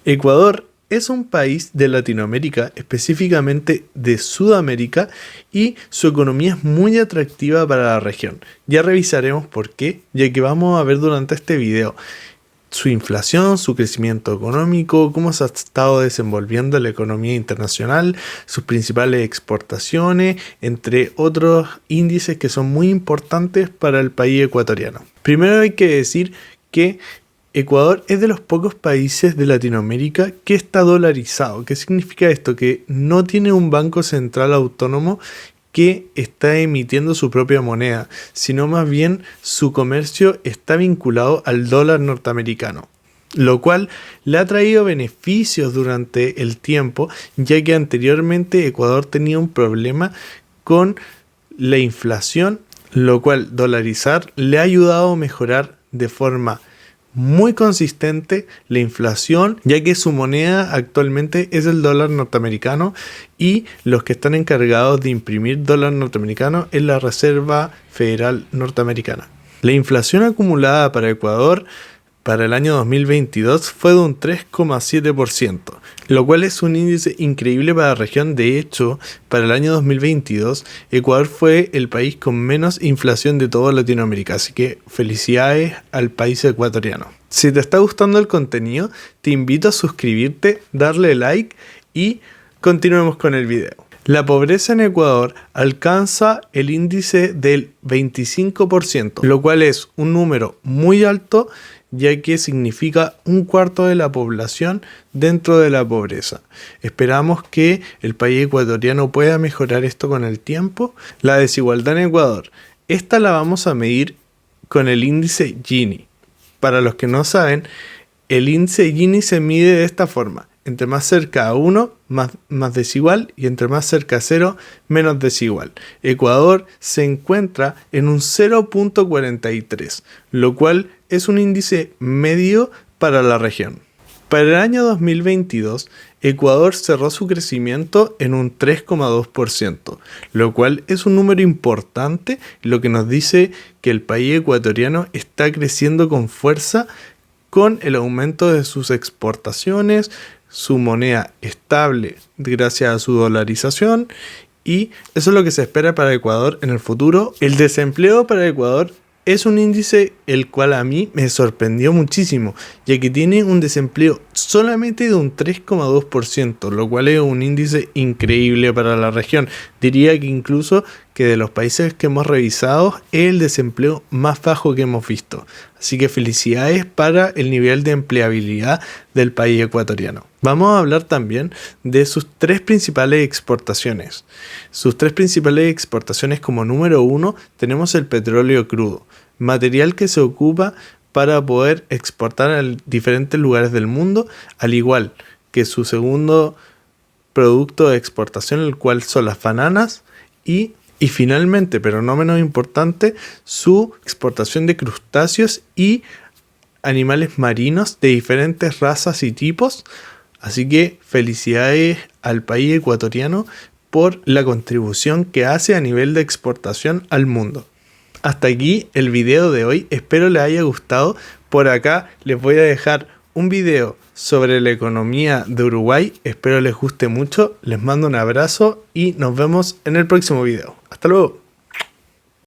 Ecuador es un país de Latinoamérica, específicamente de Sudamérica, y su economía es muy atractiva para la región. Ya revisaremos por qué, ya que vamos a ver durante este video su inflación, su crecimiento económico, cómo se ha estado desenvolviendo la economía internacional, sus principales exportaciones, entre otros índices que son muy importantes para el país ecuatoriano. Primero hay que decir que Ecuador es de los pocos países de Latinoamérica que está dolarizado. ¿Qué significa esto? Que no tiene un banco central autónomo que está emitiendo su propia moneda, sino más bien su comercio está vinculado al dólar norteamericano, lo cual le ha traído beneficios durante el tiempo, ya que anteriormente Ecuador tenía un problema con la inflación, lo cual dolarizar le ha ayudado a mejorar de forma muy consistente la inflación, ya que su moneda actualmente es el dólar norteamericano y los que están encargados de imprimir dólar norteamericano es la Reserva Federal Norteamericana. La inflación acumulada para Ecuador para el año 2022 fue de un 3,7%, lo cual es un índice increíble para la región. De hecho, para el año 2022, Ecuador fue el país con menos inflación de toda Latinoamérica, así que felicidades al país ecuatoriano. Si te está gustando el contenido, te invito a suscribirte, darle like y continuemos con el video. La pobreza en Ecuador alcanza el índice del 25%, lo cual es un número muy alto, ya que significa un cuarto de la población dentro de la pobreza. Esperamos que el país ecuatoriano pueda mejorar esto con el tiempo. La desigualdad en Ecuador, esta la vamos a medir con el índice Gini. Para los que no saben, el índice Gini se mide de esta forma: entre más cerca a 1, más desigual, y entre más cerca a 0, menos desigual. Ecuador se encuentra en un 0,43, lo cual es un índice medio para la región. Para el año 2022, Ecuador cerró su crecimiento en un 3,2%, lo cual es un número importante, lo que nos dice que el país ecuatoriano está creciendo con fuerza con el aumento de sus exportaciones, su moneda estable gracias a su dolarización, y eso es lo que se espera para Ecuador en el futuro. El desempleo para Ecuador es un índice el cual a mí me sorprendió muchísimo, ya que tiene un desempleo solamente de un 3,2%, lo cual es un índice increíble para la región. Diría que incluso que de los países que hemos revisado es el desempleo más bajo que hemos visto. Así que felicidades para el nivel de empleabilidad del país ecuatoriano. Vamos a hablar también de sus tres principales exportaciones. Sus tres principales exportaciones, como número 1, tenemos el petróleo crudo, material que se ocupa para poder exportar a diferentes lugares del mundo, al igual que su segundo producto de exportación, el cual son las bananas, y finalmente, pero no menos importante, su exportación de crustáceos y animales marinos de diferentes razas y tipos. Así que felicidades al país ecuatoriano por la contribución que hace a nivel de exportación al mundo. Hasta aquí el video de hoy, espero les haya gustado. Por acá les voy a dejar un video sobre la economía de Uruguay, espero les guste mucho, les mando un abrazo y nos vemos en el próximo video. Hasta luego.